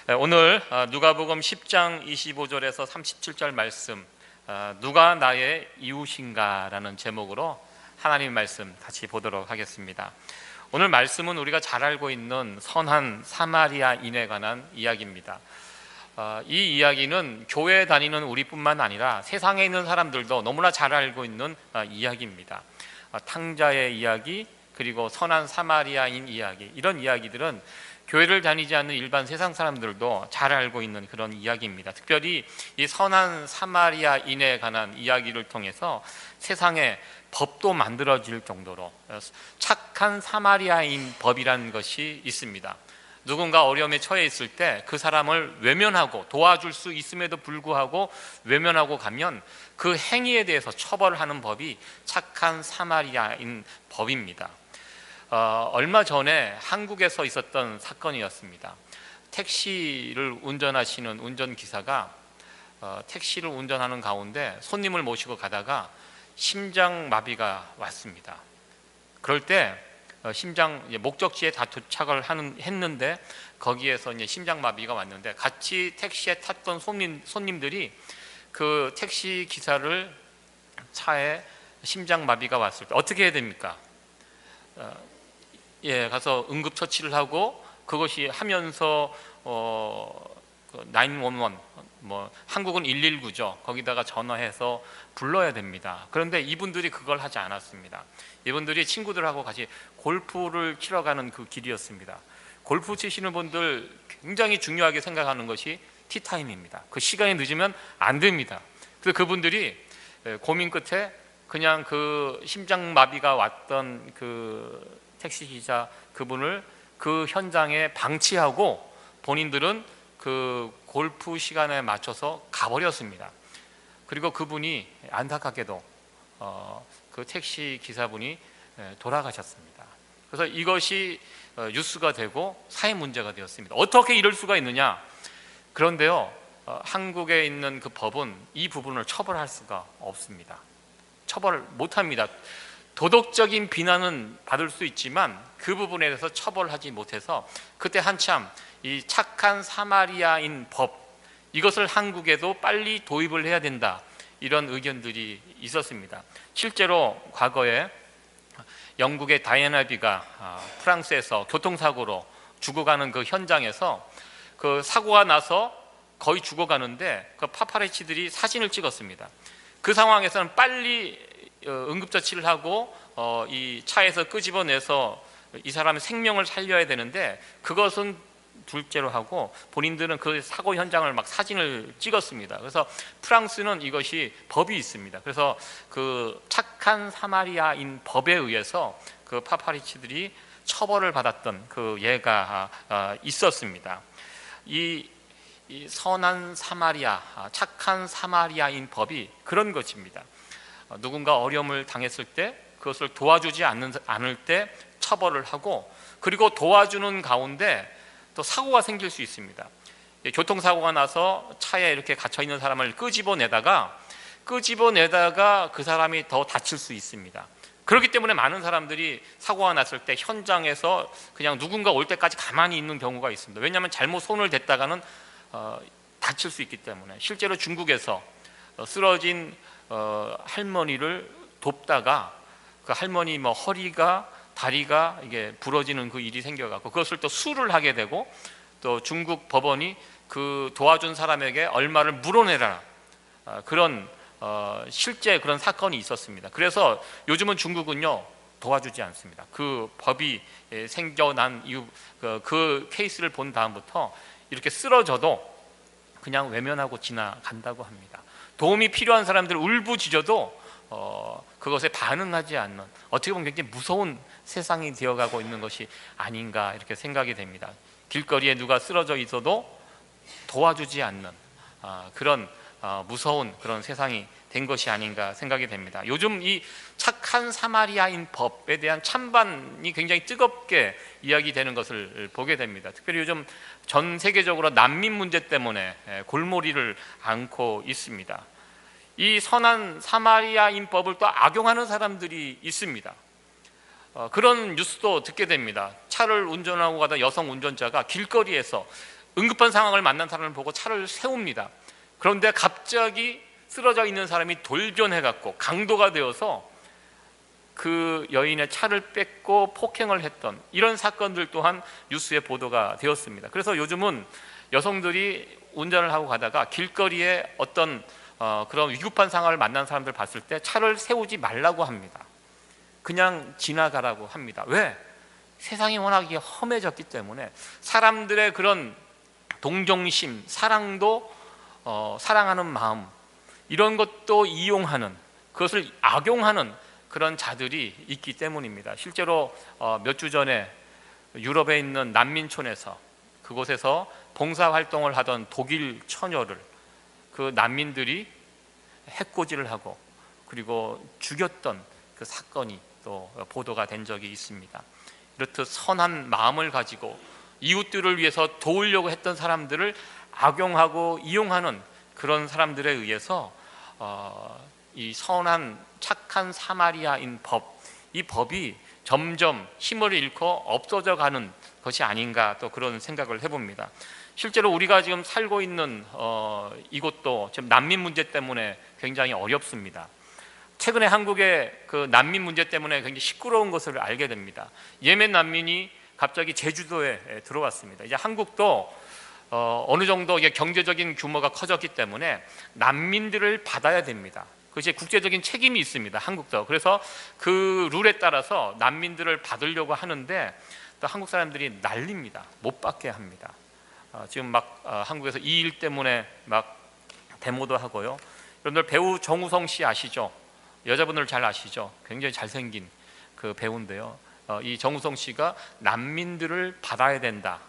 오늘 누가복음 10장 25절에서 37절 말씀, 누가 나의 이웃인가 라는 제목으로 하나님 말씀 같이 보도록 하겠습니다. 오늘 말씀은 우리가 잘 알고 있는 선한 사마리아인에 관한 이야기입니다. 이 이야기는 교회에 다니는 우리뿐만 아니라 세상에 있는 사람들도 너무나 잘 알고 있는 이야기입니다. 탕자의 이야기, 그리고 선한 사마리아인 이야기, 이런 이야기들은 교회를 다니지 않는 일반 세상 사람들도 잘 알고 있는 그런 이야기입니다. 특별히 이 선한 사마리아인에 관한 이야기를 통해서 세상에 법도 만들어질 정도로 착한 사마리아인 법이라는 것이 있습니다. 누군가 어려움에 처해 있을 때 그 사람을 외면하고 도와줄 수 있음에도 불구하고 외면하고 가면 그 행위에 대해서 처벌하는 법이 착한 사마리아인 법입니다. 얼마 전에 한국에서 있었던 사건이었습니다. 택시를 운전하시는 운전기사가 택시를 운전하는 가운데 손님을 모시고 가다가 심장마비가 왔습니다. 그럴 때 목적지에 다 도착을 했는데 거기에서 이제 심장마비가 왔는데 같이 택시에 탔던 손님들이 그 택시 기사를 차에 심장마비가 왔을 때 어떻게 해야 됩니까? 가서 응급처치를 하고 그것이 하면서 911 한국은 119죠. 거기다가 전화해서 불러야 됩니다. 그런데 이분들이 그걸 하지 않았습니다. 이분들이 친구들하고 같이 골프를 치러 가는 그 길이었습니다. 골프 치시는 분들 굉장히 중요하게 생각하는 것이 티타임입니다. 그 시간이 늦으면 안 됩니다. 그래서 그분들이 고민 끝에 그냥 그 심장마비가 왔던 그 택시기사 그분을 그 현장에 방치하고 본인들은 그 골프 시간에 맞춰서 가버렸습니다. 그리고 그분이 안타깝게도 그 택시 기사분이 돌아가셨습니다. 그래서 이것이 뉴스가 되고 사회 문제가 되었습니다. 어떻게 이럴 수가 있느냐? 그런데요, 한국에 있는 그 법은 이 부분을 처벌할 수가 없습니다. 처벌 못합니다. 도덕적인 비난은 받을 수 있지만 그 부분에 대해서 처벌하지 못해서 그때 한참 이 착한 사마리아인 법, 이것을 한국에도 빨리 도입을 해야 된다, 이런 의견들이 있었습니다. 실제로 과거에 영국의 다이애나비가 프랑스에서 교통사고로 죽어가는 그 현장에서 그 사고가 나서 거의 죽어가는데 그 파파라치들이 사진을 찍었습니다. 그 상황에서는 빨리 응급처치를 하고 이 차에서 끄집어내서 이 사람의 생명을 살려야 되는데 그것은 둘째로 하고 본인들은 그 사고 현장을 막 사진을 찍었습니다. 그래서 프랑스는 이것이 법이 있습니다. 그래서 그 착한 사마리아인 법에 의해서 그 파파리치들이 처벌을 받았던 그 예가 있었습니다. 이 선한 사마리아, 착한 사마리아인 법이 그런 것입니다. 누군가 어려움을 당했을 때 그것을 도와주지 않을 때 처벌을 하고, 그리고 도와주는 가운데 또 사고가 생길 수 있습니다. 교통사고가 나서 차에 이렇게 갇혀있는 사람을 끄집어내다가 그 사람이 더 다칠 수 있습니다. 그렇기 때문에 많은 사람들이 사고가 났을 때 현장에서 그냥 누군가 올 때까지 가만히 있는 경우가 있습니다. 왜냐하면 잘못 손을 댔다가는 다칠 수 있기 때문에. 실제로 중국에서 쓰러진 할머니를 돕다가 그 할머니 허리가 다리가 이게 부러지는 그 일이 생겨갖고 그것을 또 수를 하게 되고, 또 중국 법원이 그 도와준 사람에게 얼마를 물어내라, 그런 실제 그런 사건이 있었습니다. 그래서 요즘은 중국은요 도와주지 않습니다. 그 법이 생겨난 이후 그 케이스를 본 다음부터 이렇게 쓰러져도 그냥 외면하고 지나간다고 합니다. 도움이 필요한 사람들 울부짖어도 그것에 반응하지 않는, 어떻게 보면 굉장히 무서운 세상이 되어가고 있는 것이 아닌가 이렇게 생각이 됩니다. 길거리에 누가 쓰러져 있어도 도와주지 않는 그런 무서운 그런 세상이 된 것이 아닌가 생각이 됩니다. 요즘 이 착한 사마리아인 법에 대한 찬반이 굉장히 뜨겁게 이야기되는 것을 보게 됩니다. 특별히 요즘 전 세계적으로 난민 문제 때문에 골머리를 앓고 있습니다. 이 선한 사마리아인 법을 또 악용하는 사람들이 있습니다. 그런 뉴스도 듣게 됩니다. 차를 운전하고 가다 여성 운전자가 길거리에서 응급한 상황을 만난 사람을 보고 차를 세웁니다. 그런데 갑자기 쓰러져 있는 사람이 돌변해갖고 강도가 되어서 그 여인의 차를 뺏고 폭행을 했던 이런 사건들 또한 뉴스에 보도가 되었습니다. 그래서 요즘은 여성들이 운전을 하고 가다가 길거리에 어떤 그런 위급한 상황을 만난 사람들 봤을 때 차를 세우지 말라고 합니다. 그냥 지나가라고 합니다. 왜? 세상이 워낙에 험해졌기 때문에 사람들의 그런 동정심, 사랑도 사랑하는 마음 이런 것도 이용하는, 그것을 악용하는 그런 자들이 있기 때문입니다. 실제로 몇 주 전에 유럽에 있는 난민촌에서 그곳에서 봉사활동을 하던 독일 처녀를 그 난민들이 해코지를 하고 그리고 죽였던 그 사건이 또 보도가 된 적이 있습니다. 이렇듯 선한 마음을 가지고 이웃들을 위해서 도우려고 했던 사람들을 악용하고 이용하는 그런 사람들에 의해서 이 선한 착한 사마리아인 법, 이 법이 점점 힘을 잃고 없어져 가는 것이 아닌가 또 그런 생각을 해봅니다. 실제로 우리가 지금 살고 있는 이곳도 지금 난민 문제 때문에 굉장히 어렵습니다. 최근에 한국의 그 난민 문제 때문에 굉장히 시끄러운 것을 알게 됩니다. 예멘 난민이 갑자기 제주도에 들어왔습니다. 이제 한국도 어느 정도 경제적인 규모가 커졌기 때문에 난민들을 받아야 됩니다. 그것이 국제적인 책임이 있습니다. 한국도. 그래서 그 룰에 따라서 난민들을 받으려고 하는데 또 한국 사람들이 난립니다. 못 받게 합니다. 지금 막 한국에서 이 일 때문에 막 데모도 하고요. 여러분들 배우 정우성 씨 아시죠? 여자분들 잘 아시죠? 굉장히 잘생긴 그 배우인데요. 이 정우성 씨가 난민들을 받아야 된다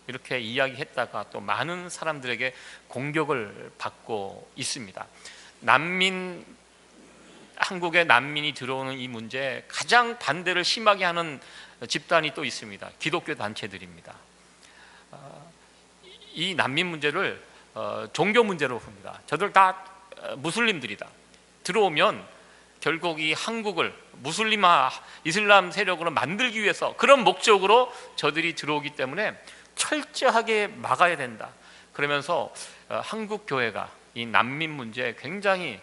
이렇게 이야기했다가 또 많은 사람들에게 공격을 받고 있습니다. 한국에 난민이 들어오는 이 문제에 가장 반대를 심하게 하는 집단이 또 있습니다. 기독교 단체들입니다. 이 난민 문제를 종교 문제로 봅니다. 저들 다 무슬림들이다. 들어오면 결국 이 한국을 무슬림화, 이슬람 세력으로 만들기 위해서 그런 목적으로 저들이 들어오기 때문에 철저하게 막아야 된다. 그러면서 한국 교회가 이 난민 문제에 굉장히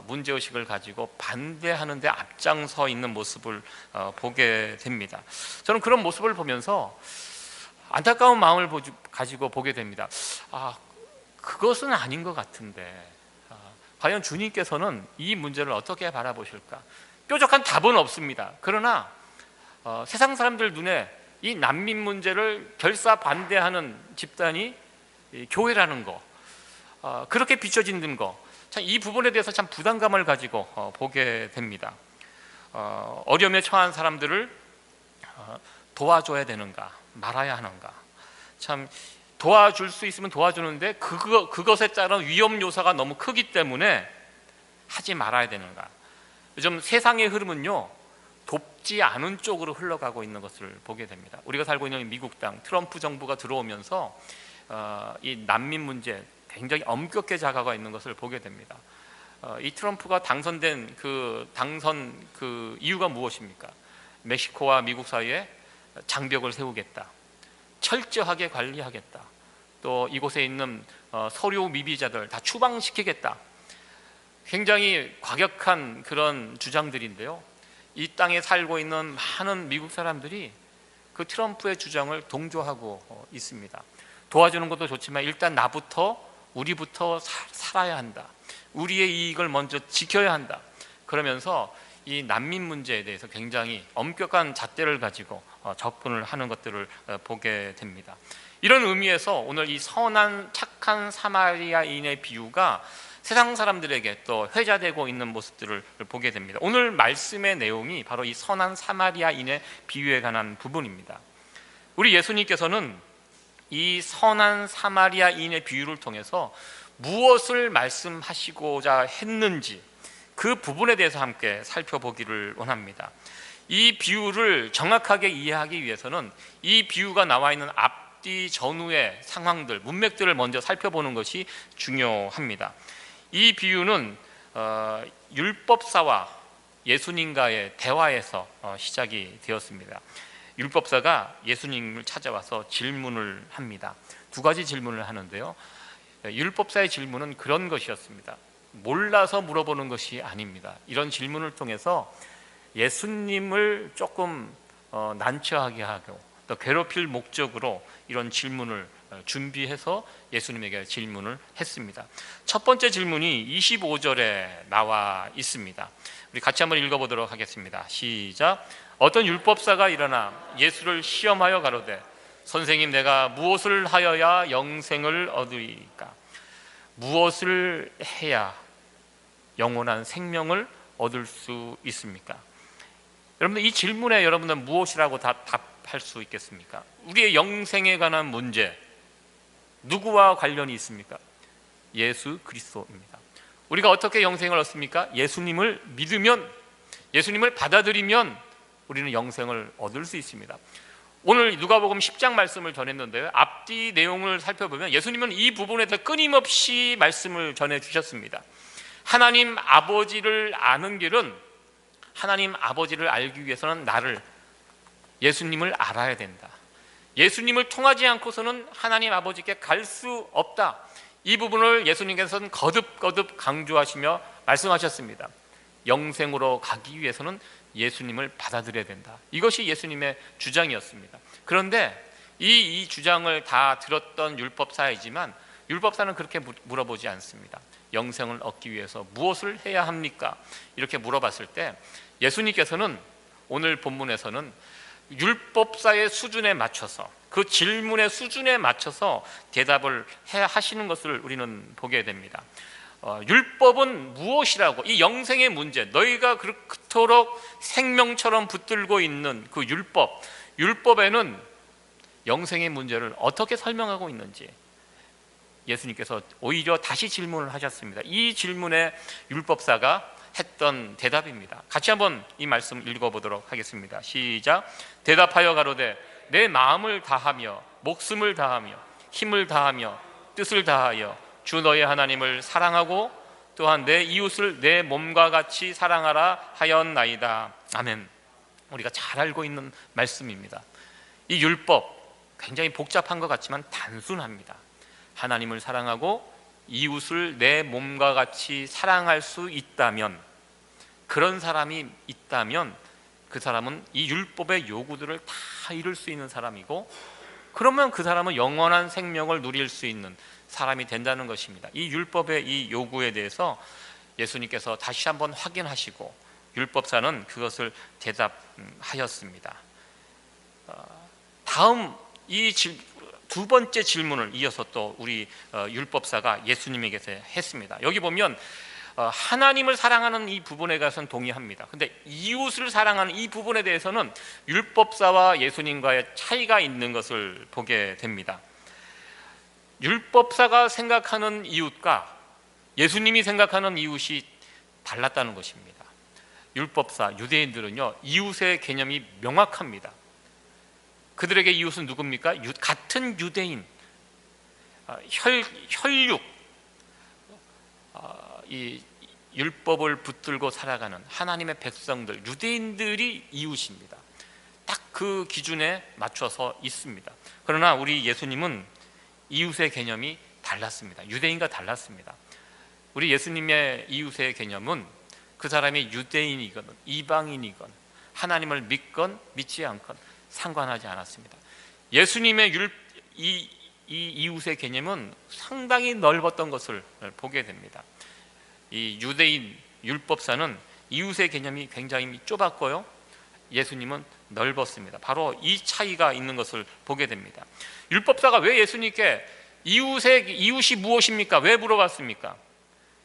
문제의식을 가지고 반대하는 데 앞장서 있는 모습을 보게 됩니다. 저는 그런 모습을 보면서 안타까운 마음을 가지고 보게 됩니다. 그것은 아닌 것 같은데 과연 주님께서는 이 문제를 어떻게 바라보실까? 뾰족한 답은 없습니다. 그러나 세상 사람들 눈에 이 난민 문제를 결사 반대하는 집단이 교회라는 거, 그렇게 비춰지는 거, 참 이 부분에 대해서 참 부담감을 가지고 보게 됩니다. 어려움에 처한 사람들을 도와줘야 되는가 말아야 하는가, 참 도와줄 수 있으면 도와주는데 그것에 따른 위험 요소가 너무 크기 때문에 하지 말아야 되는가. 요즘 세상의 흐름은요 돕지 않은 쪽으로 흘러가고 있는 것을 보게 됩니다. 우리가 살고 있는 미국 땅 트럼프 정부가 들어오면서 이 난민 문제 굉장히 엄격하게 다가가 있는 것을 보게 됩니다. 이 트럼프가 당선된 당선 이유가 무엇입니까? 멕시코와 미국 사이에 장벽을 세우겠다, 철저하게 관리하겠다, 또 이곳에 있는 서류 미비자들 다 추방시키겠다. 굉장히 과격한 그런 주장들인데요, 이 땅에 살고 있는 많은 미국 사람들이 그 트럼프의 주장을 동조하고 있습니다. 도와주는 것도 좋지만 일단 우리부터 살아야 한다, 우리의 이익을 먼저 지켜야 한다. 그러면서 이 난민 문제에 대해서 굉장히 엄격한 잣대를 가지고 접근을 하는 것들을 보게 됩니다. 이런 의미에서 오늘 이 선한 착한 사마리아인의 비유가 세상 사람들에게 또 회자되고 있는 모습들을 보게 됩니다. 오늘 말씀의 내용이 바로 이 선한 사마리아인의 비유에 관한 부분입니다. 우리 예수님께서는 이 선한 사마리아인의 비유를 통해서 무엇을 말씀하시고자 했는지 그 부분에 대해서 함께 살펴보기를 원합니다. 이 비유를 정확하게 이해하기 위해서는 이 비유가 나와 있는 앞뒤 전후의 상황들, 문맥들을 먼저 살펴보는 것이 중요합니다. 이 비유는 율법사와 예수님과의 대화에서 시작이 되었습니다. 율법사가 예수님을 찾아와서 질문을 합니다. 두 가지 질문을 하는데요. 율법사의 질문은 그런 것이었습니다. 몰라서 물어보는 것이 아닙니다. 이런 질문을 통해서 예수님을 조금 난처하게 하고 또 괴롭힐 목적으로 이런 질문을 준비해서 예수님에게 질문을 했습니다. 첫 번째 질문이 25절에 나와 있습니다. 우리 같이 한번 읽어보도록 하겠습니다. 시작. 어떤 율법사가 일어나 예수를 시험하여 가로되 선생님, 내가 무엇을 하여야 영생을 얻으리까? 무엇을 해야 영원한 생명을 얻을 수 있습니까? 여러분들, 이 질문에 여러분들은 무엇이라고 답할 수 있겠습니까? 우리의 영생에 관한 문제, 누구와 관련이 있습니까? 예수 그리스도입니다. 우리가 어떻게 영생을 얻습니까? 예수님을 믿으면, 예수님을 받아들이면 우리는 영생을 얻을 수 있습니다. 오늘 누가복음 10장 말씀을 전했는데요, 앞뒤 내용을 살펴보면 예수님은 이 부분에 대해 끊임없이 말씀을 전해주셨습니다. 하나님 아버지를 아는 길은, 하나님 아버지를 알기 위해서는 나를, 예수님을 알아야 된다. 예수님을 통하지 않고서는 하나님 아버지께 갈 수 없다. 이 부분을 예수님께서는 거듭거듭 강조하시며 말씀하셨습니다. 영생으로 가기 위해서는 예수님을 받아들여야 된다. 이것이 예수님의 주장이었습니다. 그런데 이 주장을 다 들었던 율법사이지만 율법사는 그렇게 물어보지 않습니다. 영생을 얻기 위해서 무엇을 해야 합니까? 이렇게 물어봤을 때 예수님께서는 오늘 본문에서는 율법사의 수준에 맞춰서, 그 질문의 수준에 맞춰서 대답을 하시는 것을 우리는 보게 됩니다. 율법은 무엇이라고, 이 영생의 문제, 너희가 그토록 생명처럼 붙들고 있는 그 율법에는 영생의 문제를 어떻게 설명하고 있는지 예수님께서 오히려 다시 질문을 하셨습니다. 이 질문에 율법사가 했던 대답입니다. 같이 한번 이 말씀 읽어보도록 하겠습니다. 시작. 대답하여 가로되 내 마음을 다하며 목숨을 다하며 힘을 다하며 뜻을 다하여 주 너의 하나님을 사랑하고 또한 내 이웃을 내 몸과 같이 사랑하라 하였나이다. 아멘. 우리가 잘 알고 있는 말씀입니다. 이 율법 굉장히 복잡한 것 같지만 단순합니다. 하나님을 사랑하고 이웃을 내 몸과 같이 사랑할 수 있다면, 그런 사람이 있다면 그 사람은 이 율법의 요구들을 다 이룰 수 있는 사람이고, 그러면 그 사람은 영원한 생명을 누릴 수 있는 사람이 된다는 것입니다. 이 율법의 이 요구에 대해서 예수님께서 다시 한번 확인하시고 율법사는 그것을 대답하였습니다. 다음 이 두 번째 질문을 이어서 또 우리 율법사가 예수님에게 했습니다. 여기 보면 하나님을 사랑하는 이 부분에 대해서는 동의합니다. 근데 이웃을 사랑하는 이 부분에 대해서는 율법사와 예수님과의 차이가 있는 것을 보게 됩니다. 율법사가 생각하는 이웃과 예수님이 생각하는 이웃이 달랐다는 것입니다. 율법사, 유대인들은요, 이웃의 개념이 명확합니다. 그들에게 이웃은 누굽니까? 같은 유대인, 혈육, 이 율법을 붙들고 살아가는 하나님의 백성들, 유대인들이 이웃입니다. 딱 그 기준에 맞춰서 있습니다. 그러나 우리 예수님은 이웃의 개념이 달랐습니다. 유대인과 달랐습니다. 우리 예수님의 이웃의 개념은 그 사람이 유대인이건 이방인이건 하나님을 믿건 믿지 않건 상관하지 않았습니다. 예수님의 이 이웃의 개념은 상당히 넓었던 것을 보게 됩니다. 이 유대인 율법사는 이웃의 개념이 굉장히 좁았고요, 예수님은 넓었습니다. 바로 이 차이가 있는 것을 보게 됩니다. 율법사가 왜 예수님께 이웃이 무엇입니까? 왜 물어봤습니까?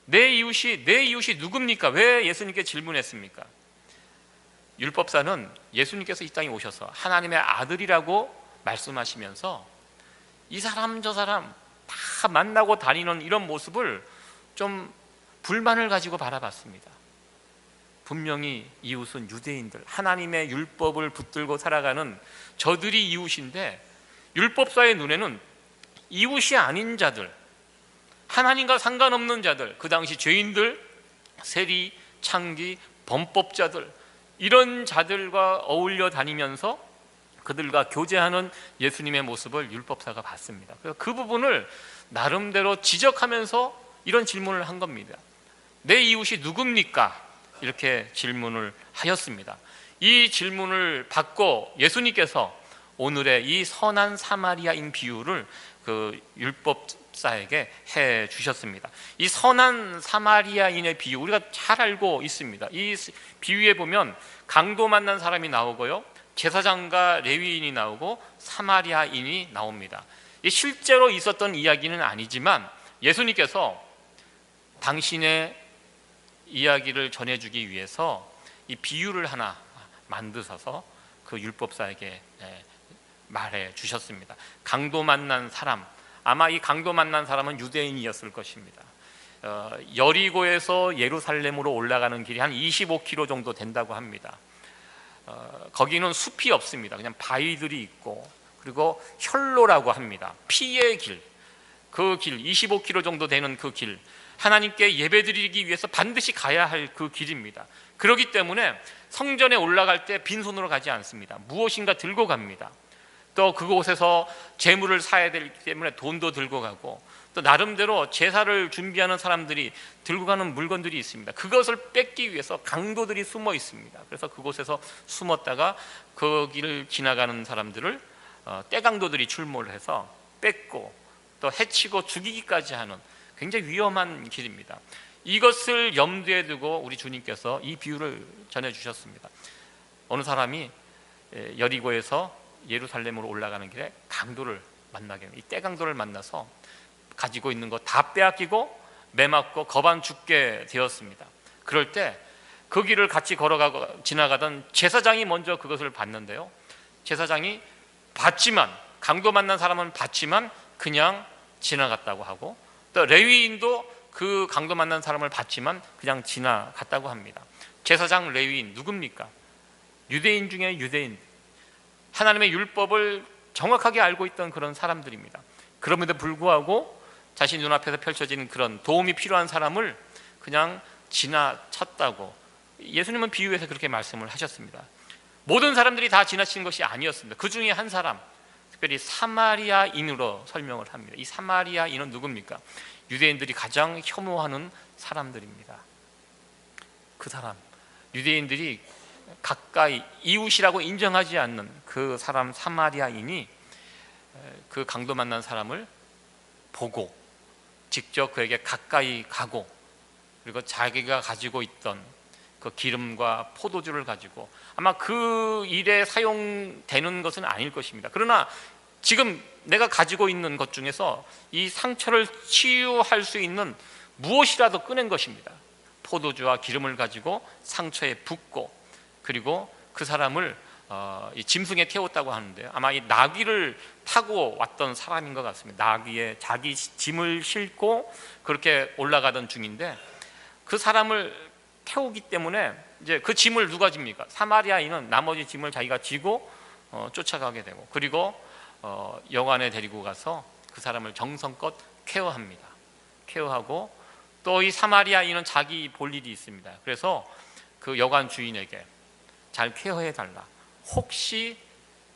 내 이웃이 누굽니까? 왜 예수님께 질문했습니까? 율법사는 예수님께서 이 땅에 오셔서 하나님의 아들이라고 말씀하시면서 이 사람 저 사람 다 만나고 다니는 이런 모습을 좀 불만을 가지고 바라봤습니다. 분명히 이웃은 유대인들, 하나님의 율법을 붙들고 살아가는 저들이 이웃인데, 율법사의 눈에는 이웃이 아닌 자들, 하나님과 상관없는 자들, 그 당시 죄인들, 세리, 창기, 범법자들, 이런 자들과 어울려 다니면서 그들과 교제하는 예수님의 모습을 율법사가 봤습니다. 그래서 그 부분을 나름대로 지적하면서 이런 질문을 한 겁니다. 내 이웃이 누굽니까? 이렇게 질문을 하였습니다. 이 질문을 받고 예수님께서 오늘의 이 선한 사마리아인 비유를 그 율법사에게 해 주셨습니다. 이 선한 사마리아인의 비유 우리가 잘 알고 있습니다. 이 비유에 보면 강도 만난 사람이 나오고요, 제사장과 레위인이 나오고 사마리아인이 나옵니다. 이 실제로 있었던 이야기는 아니지만 예수님께서 당신의 이야기를 전해주기 위해서 이 비유를 하나 만드셔서 그 율법사에게 말해 주셨습니다. 강도 만난 사람, 아마 이 강도 만난 사람은 유대인이었을 것입니다. 여리고에서 예루살렘으로 올라가는 길이 한 25km 정도 된다고 합니다. 거기는 숲이 없습니다. 그냥 바위들이 있고, 그리고 혈로라고 합니다. 피의 길, 그 길 25km 정도 되는 그 길, 하나님께 예배드리기 위해서 반드시 가야 할 그 길입니다. 그렇기 때문에 성전에 올라갈 때 빈손으로 가지 않습니다. 무엇인가 들고 갑니다. 또 그곳에서 제물을 사야 되기 때문에 돈도 들고 가고, 또 나름대로 제사를 준비하는 사람들이 들고 가는 물건들이 있습니다. 그것을 뺏기 위해서 강도들이 숨어 있습니다. 그래서 그곳에서 숨었다가 그 길을 지나가는 사람들을 떼강도들이 출몰을 해서 뺏고 또 해치고 죽이기까지 하는 굉장히 위험한 길입니다. 이것을 염두에 두고 우리 주님께서 이 비유를 전해주셨습니다. 어느 사람이 여리고에서 예루살렘으로 올라가는 길에 강도를 만나게 됩니다. 이 떼강도를 만나서 가지고 있는 거 다 빼앗기고 매맞고 거반 죽게 되었습니다. 그럴 때 그 길을 같이 걸어가고 지나가던 제사장이 먼저 그것을 봤는데요, 제사장이 봤지만, 강도 만난 사람은 봤지만 그냥 지나갔다고 하고, 또 레위인도 그 강도 만난 사람을 봤지만 그냥 지나갔다고 합니다. 제사장, 레위인 누굽니까? 유대인 중에 유대인, 하나님의 율법을 정확하게 알고 있던 그런 사람들입니다. 그럼에도 불구하고 자신 눈앞에서 펼쳐지는 그런 도움이 필요한 사람을 그냥 지나쳤다고 예수님은 비유해서 그렇게 말씀을 하셨습니다. 모든 사람들이 다 지나친 것이 아니었습니다. 그 중에 한 사람, 특별히 사마리아인으로 설명을 합니다. 이 사마리아인은 누굽니까? 유대인들이 가장 혐오하는 사람들입니다. 그 사람, 유대인들이 가까이 이웃이라고 인정하지 않는 그 사람 사마리아인이 그 강도 만난 사람을 보고 직접 그에게 가까이 가고, 그리고 자기가 가지고 있던 그 기름과 포도주를 가지고, 아마 그 일에 사용되는 것은 아닐 것입니다. 그러나 지금 내가 가지고 있는 것 중에서 이 상처를 치유할 수 있는 무엇이라도 꺼낸 것입니다. 포도주와 기름을 가지고 상처에 붓고, 그리고 그 사람을 이 짐승에 태웠다고 하는데요, 아마 이 나귀를 타고 왔던 사람인 것 같습니다. 나귀에 자기 짐을 싣고 그렇게 올라가던 중인데, 그 사람을 태우기 때문에 이제 그 짐을 누가 집니까? 사마리아인은 나머지 짐을 자기가 지고 쫓아가게 되고, 그리고 여관에 데리고 가서 그 사람을 정성껏 케어합니다. 케어하고, 또 이 사마리아인은 자기 볼 일이 있습니다. 그래서 그 여관 주인에게 잘 케어해 달라, 혹시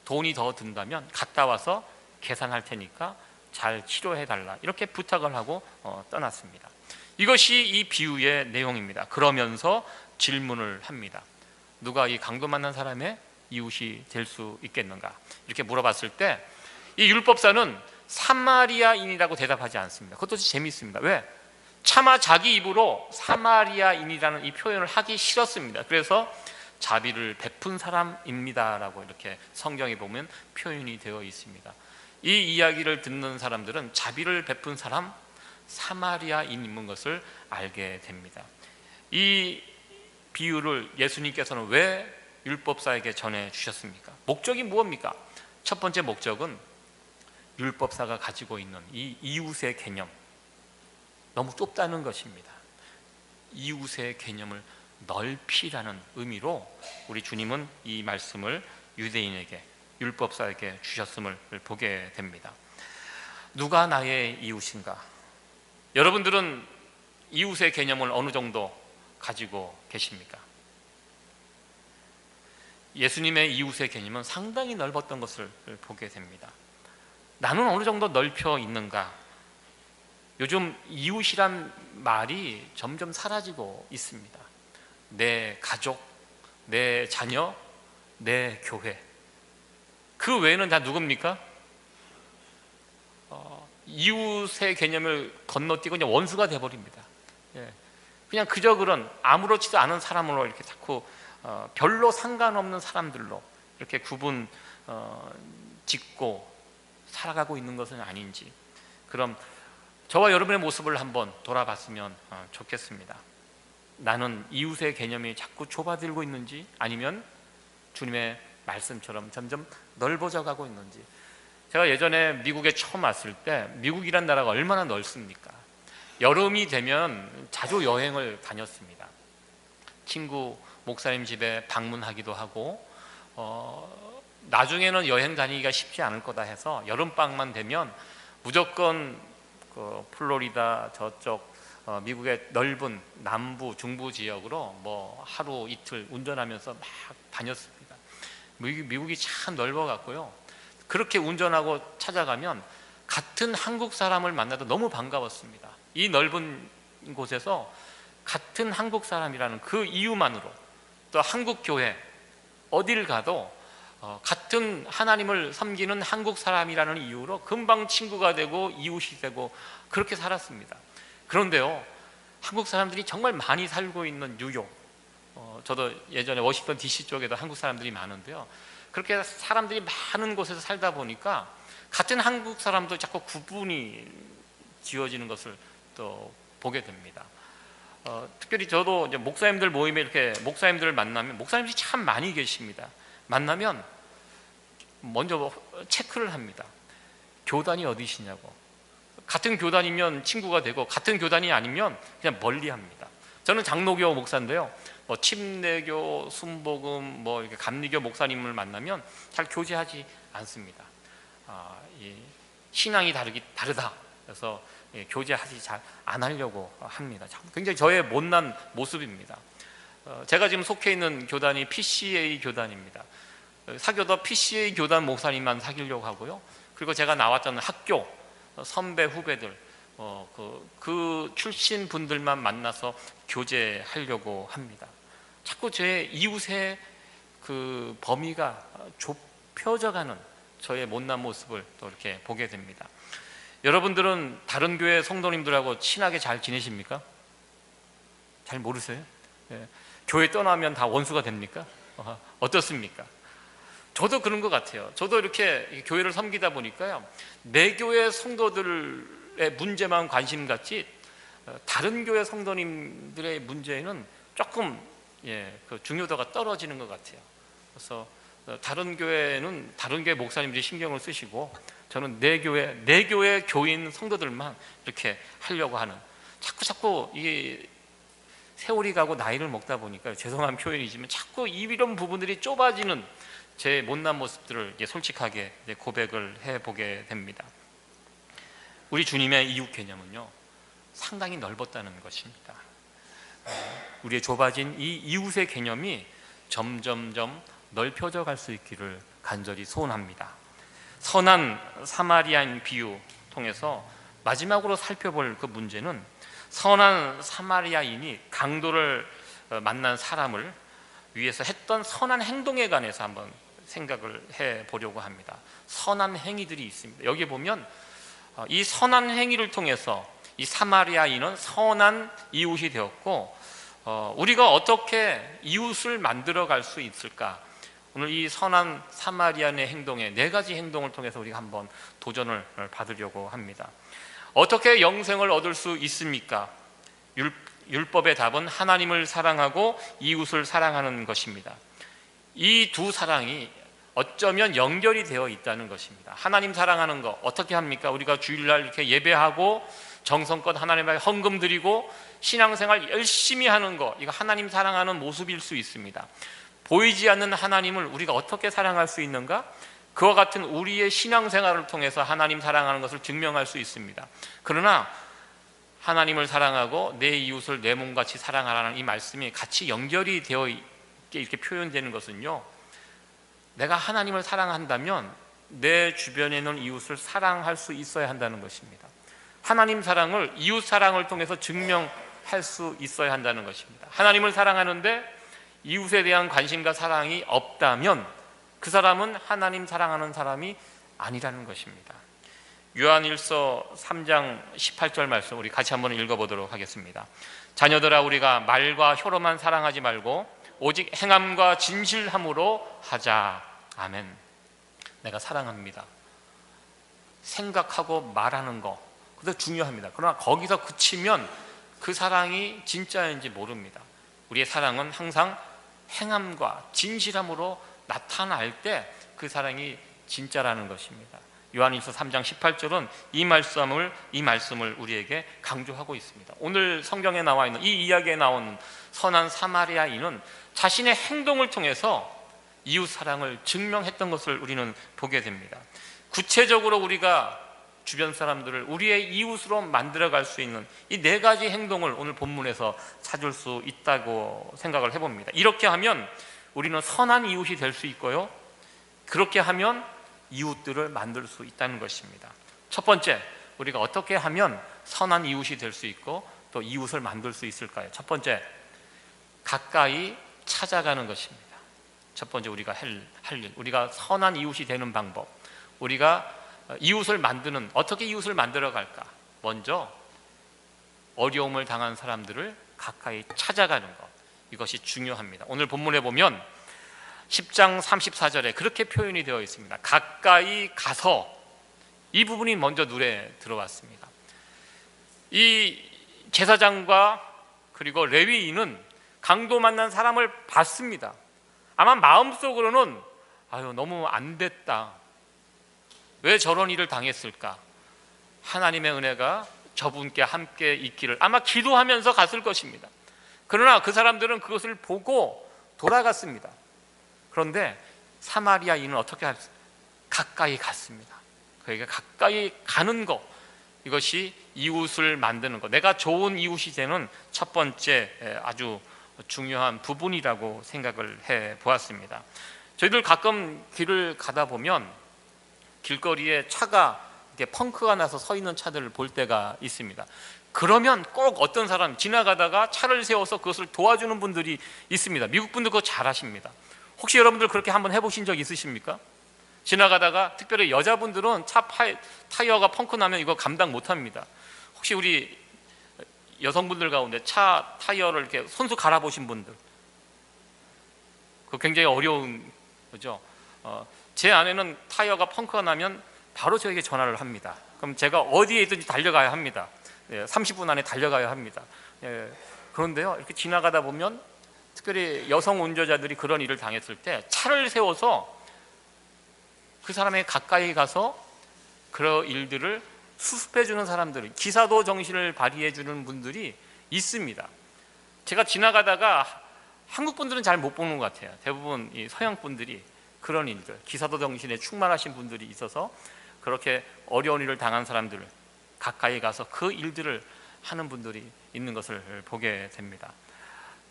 돈이 더 든다면 갔다 와서 계산할 테니까 잘 치료해 달라, 이렇게 부탁을 하고 떠났습니다. 이것이 이 비유의 내용입니다. 그러면서 질문을 합니다. 누가 이 강도 만난 사람의 이웃이 될 수 있겠는가? 이렇게 물어봤을 때 이 율법사는 사마리아인이라고 대답하지 않습니다. 그것도 재미있습니다. 왜? 차마 자기 입으로 사마리아인이라는 이 표현을 하기 싫었습니다. 그래서 자비를 베푼 사람입니다라고 이렇게 성경에 보면 표현이 되어 있습니다. 이 이야기를 듣는 사람들은 자비를 베푼 사람, 사마리아인인 것을 알게 됩니다. 이 비유를 예수님께서는 왜 율법사에게 전해 주셨습니까? 목적이 무엇입니까? 첫 번째 목적은 율법사가 가지고 있는 이 이웃의 개념, 너무 좁다는 것입니다. 이웃의 개념을 넓히라는 의미로 우리 주님은 이 말씀을 유대인에게, 율법사에게 주셨음을 보게 됩니다. 누가 나의 이웃인가? 여러분들은 이웃의 개념을 어느 정도 가지고 계십니까? 예수님의 이웃의 개념은 상당히 넓었던 것을 보게 됩니다. 나는 어느 정도 넓혀 있는가? 요즘 이웃이란 말이 점점 사라지고 있습니다. 내 가족, 내 자녀, 내 교회, 그 외에는 다 누굽니까? 이웃의 개념을 건너뛰고 그냥 원수가 돼버립니다. 예. 그냥 그저 그런 아무렇지도 않은 사람으로 이렇게 자꾸 별로 상관없는 사람들로 이렇게 구분 짓고 살아가고 있는 것은 아닌지, 그럼 저와 여러분의 모습을 한번 돌아봤으면 좋겠습니다. 나는 이웃의 개념이 자꾸 좁아들고 있는지, 아니면 주님의 말씀처럼 점점 넓어져 가고 있는지. 제가 예전에 미국에 처음 왔을 때, 미국이란 나라가 얼마나 넓습니까? 여름이 되면 자주 여행을 다녔습니다. 친구 목사님 집에 방문하기도 하고, 나중에는 여행 다니기가 쉽지 않을 거다 해서 여름방만 되면 무조건 그 플로리다 저쪽 미국의 넓은 남부 중부 지역으로 뭐 하루 이틀 운전하면서 막 다녔습니다. 미국이 참 넓어갖고요, 그렇게 운전하고 찾아가면 같은 한국 사람을 만나도 너무 반가웠습니다. 이 넓은 곳에서 같은 한국 사람이라는 그 이유만으로, 또 한국 교회 어딜 가도 같은 하나님을 섬기는 한국 사람이라는 이유로 금방 친구가 되고 이웃이 되고 그렇게 살았습니다. 그런데요, 한국 사람들이 정말 많이 살고 있는 뉴욕, 저도 예전에 워싱턴 DC 쪽에도 한국 사람들이 많은데요, 그렇게 사람들이 많은 곳에서 살다 보니까 같은 한국 사람도 자꾸 구분이 지어지는 것을 또 보게 됩니다. 특별히 저도 이제 목사님들 모임에 이렇게 목사님들을 만나면, 목사님들이 참 많이 계십니다. 만나면 먼저 체크를 합니다. 교단이 어디시냐고. 같은 교단이면 친구가 되고, 같은 교단이 아니면 그냥 멀리합니다. 저는 장로교 목사인데요, 뭐 침례교, 순복음, 뭐 이렇게 감리교 목사님을 만나면 잘 교제하지 않습니다. 이 신앙이 다르다. 그래서 교제하지 잘 안 하려고 합니다. 굉장히 저의 못난 모습입니다. 제가 지금 속해 있는 교단이 PCA 교단입니다. 사교도 PCA 교단 목사님만 사귀려고 하고요. 그리고 제가 나왔던 학교 선배 후배들 그 출신 분들만 만나서 교제하려고 합니다. 자꾸 제 이웃의 그 범위가 좁혀져가는 저의 못난 모습을 또 이렇게 보게 됩니다. 여러분들은 다른 교회 성도님들하고 친하게 잘 지내십니까? 잘 모르세요? 예. 교회 떠나면 다 원수가 됩니까? 어떻습니까? 저도 그런 것 같아요. 저도 이렇게 교회를 섬기다 보니까요, 내 교회 성도들의 문제만 관심 갖지 다른 교회 성도님들의 문제는 조금 그 중요도가 떨어지는 것 같아요. 그래서 다른 교회는 다른 교회 목사님들이 신경을 쓰시고, 저는 내 교회 교인 성도들만 이렇게 하려고 하는, 자꾸 이게 세월이 가고 나이를 먹다 보니까, 죄송한 표현이지만 자꾸 이런 부분들이 좁아지는 제 못난 모습들을 솔직하게 고백을 해보게 됩니다. 우리 주님의 이웃 개념은요, 상당히 넓었다는 것입니다. 우리의 좁아진 이 이웃의 개념이 점점점 넓혀져 갈 수 있기를 간절히 소원합니다. 선한 사마리아인 비유 통해서 마지막으로 살펴볼 그 문제는, 선한 사마리아인이 강도를 만난 사람을 위해서 했던 선한 행동에 관해서 한번 생각을 해보려고 합니다. 선한 행위들이 있습니다. 여기 보면 이 선한 행위를 통해서 이 사마리아인은 선한 이웃이 되었고, 우리가 어떻게 이웃을 만들어 갈 수 있을까? 오늘 이 선한 사마리아인의 행동에 4가지 행동을 통해서 우리가 한번 도전을 받으려고 합니다. 어떻게 영생을 얻을 수 있습니까? 율법의 답은 하나님을 사랑하고 이웃을 사랑하는 것입니다. 이 두 사랑이 어쩌면 연결이 되어 있다는 것입니다. 하나님 사랑하는 거 어떻게 합니까? 우리가 주일날 이렇게 예배하고 정성껏 하나님께 헌금 드리고 신앙생활 열심히 하는 거, 이거 하나님 사랑하는 모습일 수 있습니다. 보이지 않는 하나님을 우리가 어떻게 사랑할 수 있는가? 그와 같은 우리의 신앙생활을 통해서 하나님 사랑하는 것을 증명할 수 있습니다. 그러나 하나님을 사랑하고 내 이웃을 내 몸같이 사랑하라는 이 말씀이 같이 연결이 되어 있게 이렇게 표현되는 것은요, 내가 하나님을 사랑한다면 내 주변에 있는 이웃을 사랑할 수 있어야 한다는 것입니다. 하나님 사랑을 이웃 사랑을 통해서 증명할 수 있어야 한다는 것입니다. 하나님을 사랑하는데 이웃에 대한 관심과 사랑이 없다면 그 사람은 하나님 사랑하는 사람이 아니라는 것입니다. 요한일서 3장 18절 말씀 우리 같이 한번 읽어보도록 하겠습니다. 자녀들아, 우리가 말과 혀로만 사랑하지 말고 오직 행함과 진실함으로 하자. 아멘. 내가 사랑합니다. 생각하고 말하는 거, 그것도 중요합니다. 그러나 거기서 그치면 그 사랑이 진짜인지 모릅니다. 우리의 사랑은 항상 행함과 진실함으로 나타날 때 그 사랑이 진짜라는 것입니다. 요한일서 3장 18절은 이 말씀을 우리에게 강조하고 있습니다. 오늘 성경에 나와 있는 이 이야기에 나온 선한 사마리아인은 자신의 행동을 통해서 이웃 사랑을 증명했던 것을 우리는 보게 됩니다. 구체적으로 우리가 주변 사람들을 우리의 이웃으로 만들어갈 수 있는 이 네 가지 행동을 오늘 본문에서 찾을 수 있다고 생각을 해봅니다. 이렇게 하면 우리는 선한 이웃이 될 수 있고요, 그렇게 하면 이웃들을 만들 수 있다는 것입니다. 첫 번째, 우리가 어떻게 하면 선한 이웃이 될 수 있고 또 이웃을 만들 수 있을까요? 첫 번째, 가까이 찾아가는 것입니다. 첫 번째 우리가 할 일, 우리가 선한 이웃이 되는 방법, 우리가 이웃을 만드는, 어떻게 이웃을 만들어 갈까? 먼저 어려움을 당한 사람들을 가까이 찾아가는 것, 이것이 중요합니다. 오늘 본문에 보면 10장 34절에 그렇게 표현이 되어 있습니다. 가까이 가서, 이 부분이 먼저 눈에 들어왔습니다. 이 제사장과 그리고 레위인은 강도 만난 사람을 봤습니다. 아마 마음속으로는 아유, 너무 안 됐다, 왜 저런 일을 당했을까, 하나님의 은혜가 저분께 함께 있기를 아마 기도하면서 갔을 것입니다. 그러나 그 사람들은 그것을 보고 돌아갔습니다. 그런데 사마리아인은 어떻게 했습니까? 가까이 갔습니다. 그에게 가까이 가는 것, 이것이 이웃을 만드는 것, 내가 좋은 이웃이 되는 첫 번째 아주 중요한 부분이라고 생각을 해 보았습니다. 저희들 가끔 길을 가다 보면 길거리에 차가 이렇게 펑크가 나서 서 있는 차들을 볼 때가 있습니다. 그러면 꼭 어떤 사람 지나가다가 차를 세워서 그것을 도와주는 분들이 있습니다. 미국 분들 그거 잘 하십니다. 혹시 여러분들 그렇게 한번 해보신 적 있으십니까? 지나가다가, 특별히 여자분들은 차 타이어가 펑크 나면 이거 감당 못합니다. 혹시 우리 여성분들 가운데 차 타이어를 이렇게 손수 갈아보신 분들, 그거 굉장히 어려운 거죠. 제 아내는 타이어가 펑크가 나면 바로 저에게 전화를 합니다. 그럼 제가 어디에 있든지 달려가야 합니다. 30분 안에 달려가야 합니다. 그런데요, 이렇게 지나가다 보면 특별히 여성 운전자들이 그런 일을 당했을 때 차를 세워서 그 사람에 가까이 가서 그런 일들을 수습해 주는 사람들, 기사도 정신을 발휘해 주는 분들이 있습니다. 제가 지나가다가 한국 분들은 잘 못 보는 것 같아요. 대부분 이 서양 분들이 그런 일들, 기사도 정신에 충만하신 분들이 있어서 그렇게 어려운 일을 당한 사람들을 가까이 가서 그 일들을 하는 분들이 있는 것을 보게 됩니다.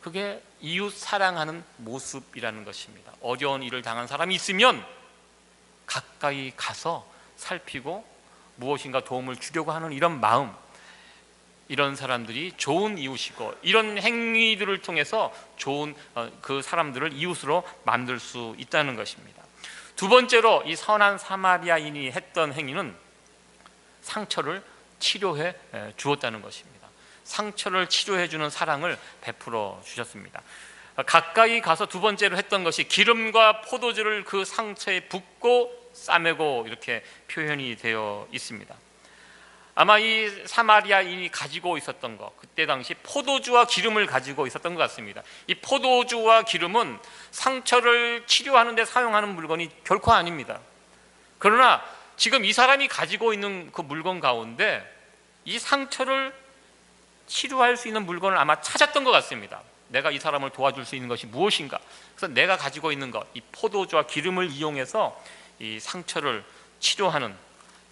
그게 이웃 사랑하는 모습이라는 것입니다. 어려운 일을 당한 사람이 있으면 가까이 가서 살피고 무엇인가 도움을 주려고 하는 이런 마음, 이런 사람들이 좋은 이웃이고, 이런 행위들을 통해서 좋은 그 사람들을 이웃으로 만들 수 있다는 것입니다. 두 번째로 이 선한 사마리아인이 했던 행위는 상처를 치료해 주었다는 것입니다. 상처를 치료해 주는 사랑을 베풀어 주셨습니다. 가까이 가서 두 번째로 했던 것이 기름과 포도주를 그 상처에 붓고 싸매고, 이렇게 표현이 되어 있습니다. 아마 이 사마리아인이 가지고 있었던 것, 그때 당시 포도주와 기름을 가지고 있었던 것 같습니다. 이 포도주와 기름은 상처를 치료하는 데 사용하는 물건이 결코 아닙니다. 그러나 지금 이 사람이 가지고 있는 그 물건 가운데 이 상처를 치료할 수 있는 물건을 아마 찾았던 것 같습니다. 내가 이 사람을 도와줄 수 있는 것이 무엇인가? 그래서 내가 가지고 있는 것, 이 포도주와 기름을 이용해서 이 상처를 치료하는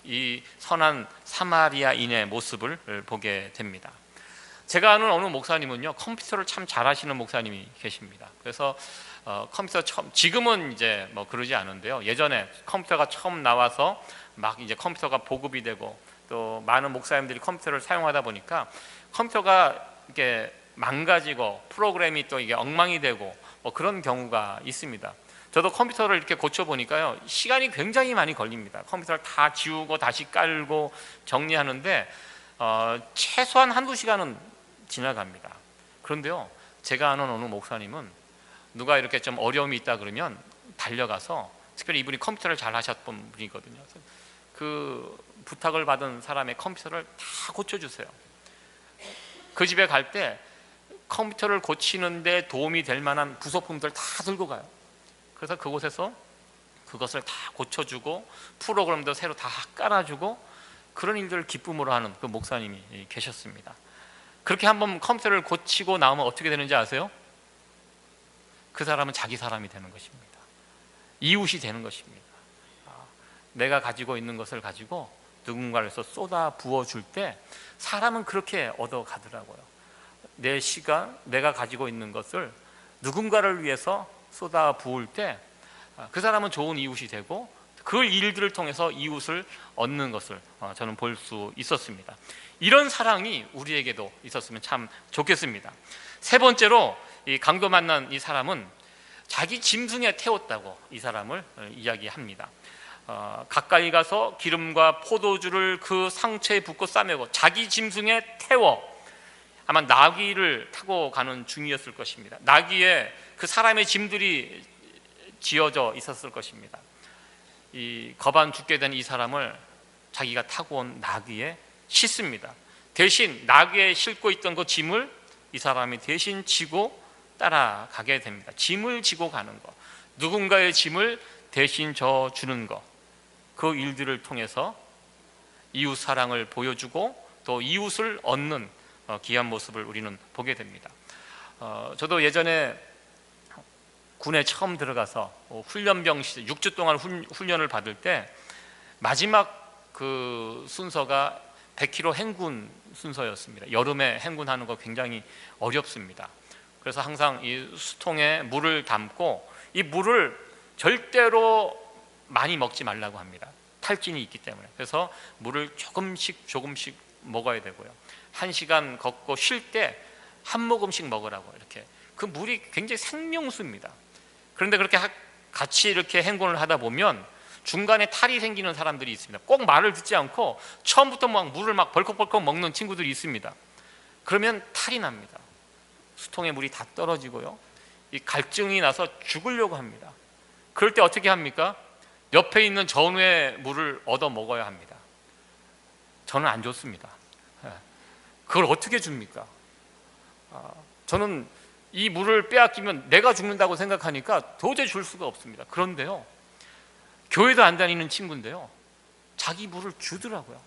이 선한 사마리아인의 모습을 보게 됩니다. 제가 아는 어느 목사님은요, 컴퓨터를 참 잘하시는 목사님이 계십니다. 그래서 컴퓨터 지금은 이제 뭐 그러지 않은데요, 예전에 컴퓨터가 처음 나와서 막 이제 컴퓨터가 보급이 되고 또 많은 목사님들이 컴퓨터를 사용하다 보니까 컴퓨터가 이렇게 망가지고 프로그램이 또 이게 엉망이 되고 뭐 그런 경우가 있습니다. 저도 컴퓨터를 이렇게 고쳐 보니까요, 시간이 굉장히 많이 걸립니다. 컴퓨터를 다 지우고 다시 깔고 정리하는데 최소한 한두 시간은 지나갑니다. 그런데요, 제가 아는 어느 목사님은 누가 이렇게 좀 어려움이 있다 그러면 달려가서, 특별히 이분이 컴퓨터를 잘 하셨던 분이거든요. 그 부탁을 받은 사람의 컴퓨터를 다 고쳐주세요. 그 집에 갈 때 컴퓨터를 고치는데 도움이 될 만한 부속품들 다 들고 가요. 그래서 그곳에서 그것을 다 고쳐주고 프로그램도 새로 다 깔아주고 그런 일들을 기쁨으로 하는 그 목사님이 계셨습니다. 그렇게 한번 컴퓨터를 고치고 나오면 어떻게 되는지 아세요? 그 사람은 자기 사람이 되는 것입니다. 이웃이 되는 것입니다. 내가 가지고 있는 것을 가지고 누군가에서 쏟아 부어줄 때 사람은 그렇게 얻어가더라고요. 내 시간, 내가 가지고 있는 것을 누군가를 위해서 쏟아 부을 때 그 사람은 좋은 이웃이 되고 그 일들을 통해서 이웃을 얻는 것을 저는 볼 수 있었습니다. 이런 사랑이 우리에게도 있었으면 참 좋겠습니다. 세 번째로, 이 강도 만난 이 사람은 자기 짐승에 태웠다고 이 사람을 이야기합니다. 가까이 가서 기름과 포도주를 그 상처에 붓고 싸매고 자기 짐승에 태워, 아마 나귀를 타고 가는 중이었을 것입니다. 나귀에 그 사람의 짐들이 지어져 있었을 것입니다. 이 거반 죽게 된 이 사람을 자기가 타고 온 나귀에 싣습니다. 대신 나귀에 싣고 있던 그 짐을 이 사람이 대신 지고 따라가게 됩니다. 짐을 지고 가는 것, 누군가의 짐을 대신 져주는 것, 그 일들을 통해서 이웃 사랑을 보여주고 또 이웃을 얻는 귀한 모습을 우리는 보게 됩니다. 저도 예전에 군에 처음 들어가서 훈련병 시절 6주 동안 훈련을 받을 때 마지막 그 순서가 100km 행군 순서였습니다. 여름에 행군하는 거 굉장히 어렵습니다. 그래서 항상 이 수통에 물을 담고 이 물을 절대로 많이 먹지 말라고 합니다. 탈진이 있기 때문에. 그래서 물을 조금씩 먹어야 되고요. 1시간 걷고 쉴 때 한 모금씩 먹으라고, 이렇게. 그 물이 굉장히 생명수입니다. 그런데 그렇게 같이 이렇게 행군을 하다 보면 중간에 탈이 생기는 사람들이 있습니다. 꼭 말을 듣지 않고 처음부터 막 물을 막 벌컥벌컥 먹는 친구들이 있습니다. 그러면 탈이 납니다. 수통에 물이 다 떨어지고요, 이 갈증이 나서 죽으려고 합니다. 그럴 때 어떻게 합니까? 옆에 있는 전우의 물을 얻어 먹어야 합니다. 저는 안 좋습니다. 그걸 어떻게 줍니까? 저는 이 물을 빼앗기면 내가 죽는다고 생각하니까 도저히 줄 수가 없습니다. 그런데요, 교회도 안 다니는 친구인데요, 자기 물을 주더라고요.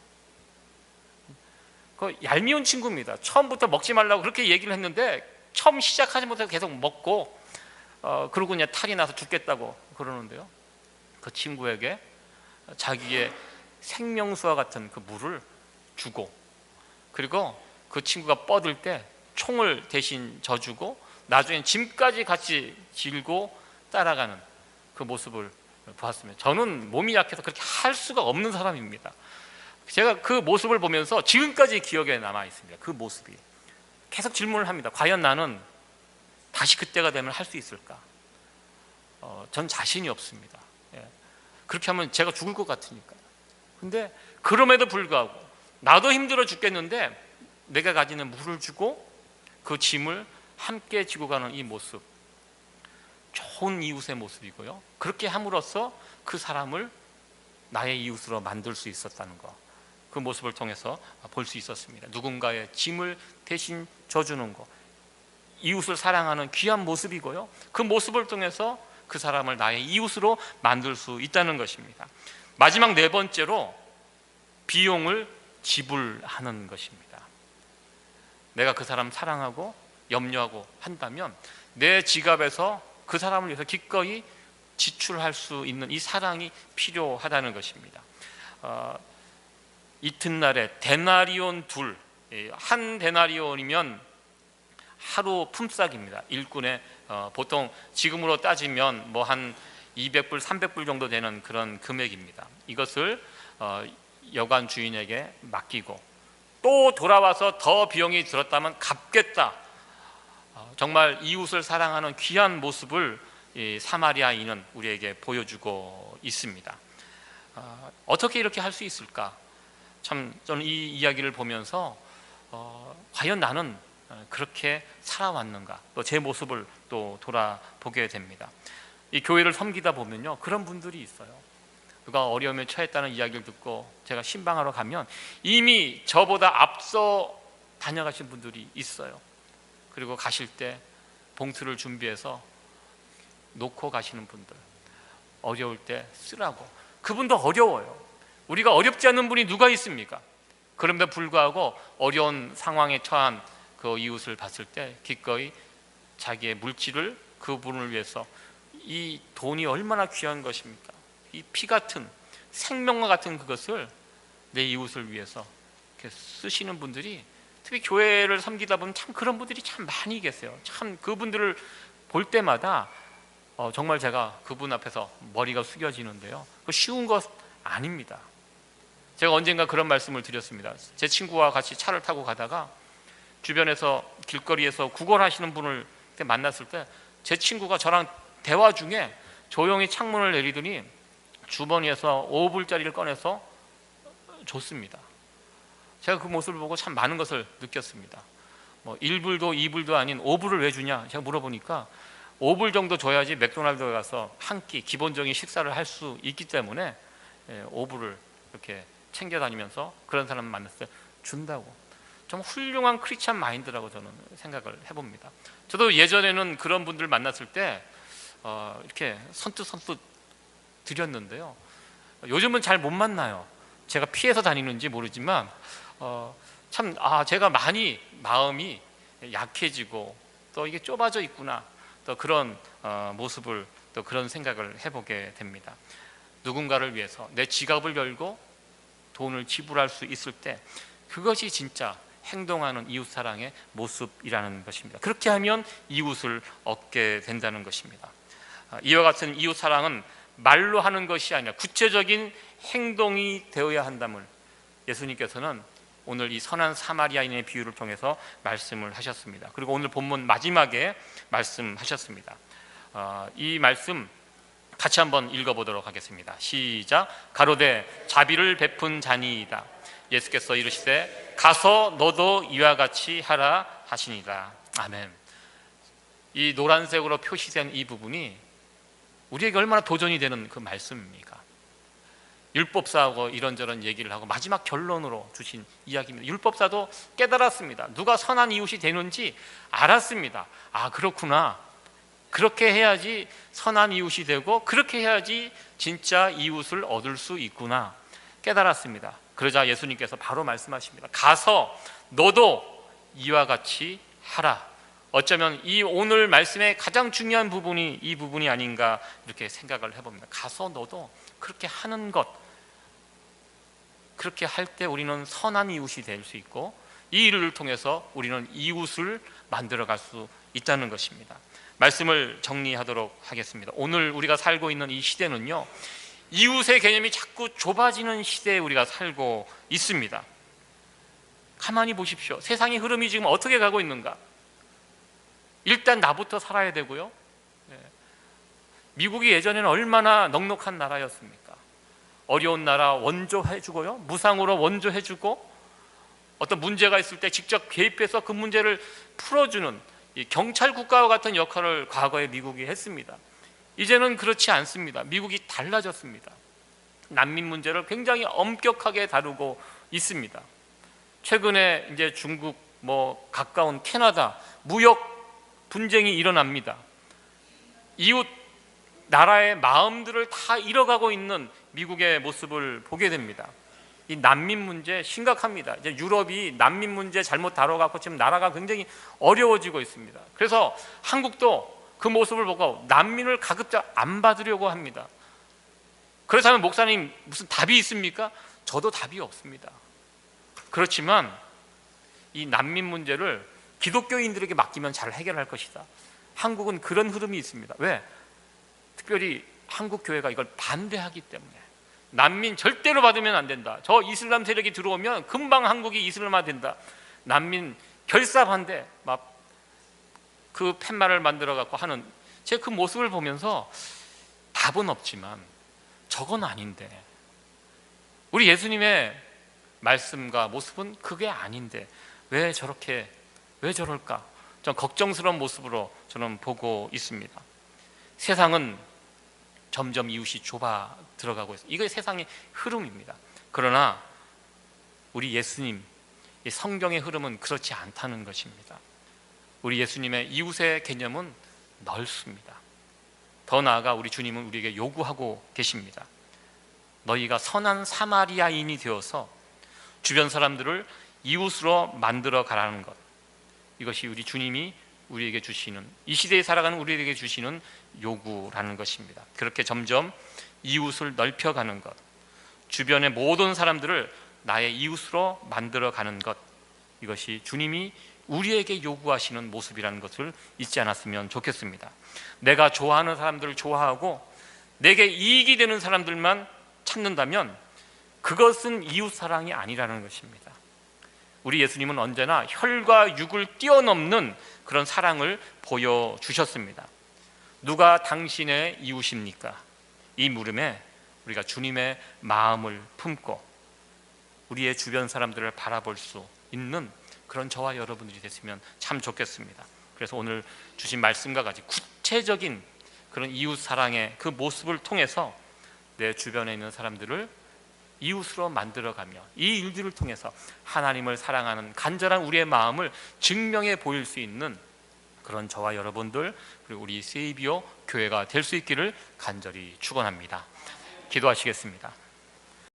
그 얄미운 친구입니다. 처음부터 먹지 말라고 그렇게 얘기를 했는데 처음 시작하지 못해서 계속 먹고 그러고 그냥 탈이 나서 죽겠다고 그러는데요, 그 친구에게 자기의 생명수와 같은 그 물을 주고, 그리고 그 친구가 뻗을 때 총을 대신 져주고 나중엔 짐까지 같이 질고 따라가는 그 모습을 보았습니다. 저는 몸이 약해서 그렇게 할 수가 없는 사람입니다. 제가 그 모습을 보면서 지금까지 기억에 남아 있습니다. 그 모습이. 계속 질문을 합니다. 과연 나는 다시 그때가 되면 할 수 있을까? 전 자신이 없습니다. 그렇게 하면 제가 죽을 것 같으니까요. 근데 그럼에도 불구하고 나도 힘들어 죽겠는데 내가 가지는 물을 주고 그 짐을 함께 지고 가는 이 모습, 좋은 이웃의 모습이고요, 그렇게 함으로써 그 사람을 나의 이웃으로 만들 수 있었다는 것, 그 모습을 통해서 볼 수 있었습니다. 누군가의 짐을 대신 져주는 것, 이웃을 사랑하는 귀한 모습이고요, 그 모습을 통해서 그 사람을 나의 이웃으로 만들 수 있다는 것입니다. 마지막 네 번째로, 비용을 지불하는 것입니다. 내가 그 사람 사랑하고 염려하고 한다면 내 지갑에서 그 사람을 위해서 기꺼이 지출할 수 있는 이 사랑이 필요하다는 것입니다. 이튿날에 데나리온 둘, 한 데나리온이면 하루 품삯입니다. 일꾼의 보통 지금으로 따지면 뭐 한 200불, 300불 정도 되는 그런 금액입니다. 이것을 여관 주인에게 맡기고 또 돌아와서 더 비용이 들었다면 갚겠다. 정말 이웃을 사랑하는 귀한 모습을 이 사마리아인은 우리에게 보여주고 있습니다. 어떻게 이렇게 할 수 있을까? 참 저는 이 이야기를 보면서 과연 나는 그렇게 살아왔는가? 또 제 모습을 또 돌아보게 됩니다. 이 교회를 섬기다 보면요, 그런 분들이 있어요. 누가 어려움에 처했다는 이야기를 듣고 제가 신방하러 가면 이미 저보다 앞서 다녀가신 분들이 있어요. 그리고 가실 때 봉투를 준비해서 놓고 가시는 분들, 어려울 때 쓰라고. 그분도 어려워요. 우리가 어렵지 않은 분이 누가 있습니까? 그럼에도 불구하고 어려운 상황에 처한 그 이웃을 봤을 때 기꺼이 자기의 물질을 그분을 위해서, 이 돈이 얼마나 귀한 것입니까? 이 피 같은 생명과 같은 그것을 내 이웃을 위해서 이렇게 쓰시는 분들이, 특히 교회를 섬기다 보면 참 그런 분들이 참 많이 계세요. 참 그분들을 볼 때마다 정말 제가 그분 앞에서 머리가 숙여지는데요, 그 쉬운 것 아닙니다. 제가 언젠가 그런 말씀을 드렸습니다. 제 친구와 같이 차를 타고 가다가 주변에서 길거리에서 구걸하시는 분을 만났을 때 제 친구가 저랑 대화 중에 조용히 창문을 내리더니 주머니에서 5불짜리를 꺼내서 줬습니다. 제가 그 모습을 보고 참 많은 것을 느꼈습니다. 뭐 1불도 2불도 아닌 5불을 왜 주냐 제가 물어보니까 5불 정도 줘야지 맥도날드에 가서 한 끼 기본적인 식사를 할 수 있기 때문에 5불을 이렇게 챙겨 다니면서 그런 사람 만났을 때 준다고. 좀 훌륭한 크리스찬 마인드라고 저는 생각을 해봅니다. 저도 예전에는 그런 분들 만났을 때 이렇게 선뜻 드렸는데요, 요즘은 잘 못 만나요. 제가 피해서 다니는지 모르지만 참 제가 많이 마음이 약해지고 또 이게 좁아져 있구나, 또 그런 모습을, 또 그런 생각을 해보게 됩니다. 누군가를 위해서 내 지갑을 열고 돈을 지불할 수 있을 때 그것이 진짜 행동하는 이웃사랑의 모습이라는 것입니다. 그렇게 하면 이웃을 얻게 된다는 것입니다. 이와 같은 이웃사랑은 말로 하는 것이 아니라 구체적인 행동이 되어야 한다면 예수님께서는 오늘 이 선한 사마리아인의 비유를 통해서 말씀을 하셨습니다. 그리고 오늘 본문 마지막에 말씀하셨습니다. 이 말씀 같이 한번 읽어보도록 하겠습니다. 시작. 가로되 자비를 베푼 자니이다. 예수께서 이르시되 가서 너도 이와 같이 하라 하시니라. 아멘. 이 노란색으로 표시된 이 부분이 우리에게 얼마나 도전이 되는 그 말씀입니까? 율법사하고 이런저런 얘기를 하고 마지막 결론으로 주신 이야기입니다. 율법사도 깨달았습니다. 누가 선한 이웃이 되는지 알았습니다. 그렇구나, 그렇게 해야지 선한 이웃이 되고 그렇게 해야지 진짜 이웃을 얻을 수 있구나 깨달았습니다. 그러자 예수님께서 바로 말씀하십니다. 가서 너도 이와 같이 하라. 어쩌면 이 오늘 말씀의 가장 중요한 부분이 이 부분이 아닌가 이렇게 생각을 해봅니다. 가서 너도 그렇게 하는 것, 그렇게 할 때 우리는 선한 이웃이 될 수 있고 이 일을 통해서 우리는 이웃을 만들어갈 수 있다는 것입니다. 말씀을 정리하도록 하겠습니다. 오늘 우리가 살고 있는 이 시대는요, 이웃의 개념이 자꾸 좁아지는 시대에 우리가 살고 있습니다. 가만히 보십시오. 세상의 흐름이 지금 어떻게 가고 있는가? 일단 나부터 살아야 되고요. 미국이 예전에는 얼마나 넉넉한 나라였습니까? 어려운 나라 원조해주고요, 무상으로 원조해주고 어떤 문제가 있을 때 직접 개입해서 그 문제를 풀어주는 이 경찰 국가와 같은 역할을 과거에 미국이 했습니다. 이제는 그렇지 않습니다. 미국이 달라졌습니다. 난민 문제를 굉장히 엄격하게 다루고 있습니다. 최근에 이제 중국 가까운 캐나다 무역 분쟁이 일어납니다. 이웃 나라의 마음들을 다 잃어가고 있는 미국의 모습을 보게 됩니다. 이 난민 문제 심각합니다. 이제 유럽이 난민 문제 잘못 다뤄갖고 지금 나라가 굉장히 어려워지고 있습니다. 그래서 한국도 그 모습을 보고 난민을 가급적 안 받으려고 합니다. 그렇다면 목사님 무슨 답이 있습니까? 저도 답이 없습니다. 그렇지만 이 난민 문제를 기독교인들에게 맡기면 잘 해결할 것이다. 한국은 그런 흐름이 있습니다. 왜? 특별히 한국 교회가 이걸 반대하기 때문에. 난민 절대로 받으면 안 된다. 저 이슬람 세력이 들어오면 금방 한국이 이슬람화된다. 난민 결사 반대. 막 그 팻말을 만들어 갖고 하는, 제가 그 모습을 보면서 답은 없지만 저건 아닌데, 우리 예수님의 말씀과 모습은 그게 아닌데 왜 저럴까? 좀 걱정스러운 모습으로 저는 보고 있습니다. 세상은 점점 이웃이 좁아 들어가고 있어요. 이게 세상의 흐름입니다. 그러나 우리 예수님, 이 성경의 흐름은 그렇지 않다는 것입니다. 우리 예수님의 이웃의 개념은 넓습니다. 더 나아가 우리 주님은 우리에게 요구하고 계십니다. 너희가 선한 사마리아인이 되어서 주변 사람들을 이웃으로 만들어 가라는 것, 이것이 우리 주님이 우리에게 주시는, 이 시대에 살아가는 우리에게 주시는 요구라는 것입니다. 그렇게 점점 이웃을 넓혀가는 것, 주변의 모든 사람들을 나의 이웃으로 만들어 가는 것, 이것이 주님이 우리에게 요구하시는 모습이라는 것을 잊지 않았으면 좋겠습니다. 내가 좋아하는 사람들을 좋아하고 내게 이익이 되는 사람들만 찾는다면 그것은 이웃사랑이 아니라는 것입니다. 우리 예수님은 언제나 혈과 육을 뛰어넘는 그런 사랑을 보여주셨습니다. 누가 당신의 이웃입니까? 이 물음에 우리가 주님의 마음을 품고 우리의 주변 사람들을 바라볼 수 있는 그런 저와 여러분들이 됐으면 참 좋겠습니다. 그래서 오늘 주신 말씀과 같이 구체적인 그런 이웃 사랑의 그 모습을 통해서 내 주변에 있는 사람들을 이웃으로 만들어가며 이 일들을 통해서 하나님을 사랑하는 간절한 우리의 마음을 증명해 보일 수 있는 그런 저와 여러분들, 그리고 우리 세이비오 교회가 될 수 있기를 간절히 축원합니다. 기도하시겠습니다.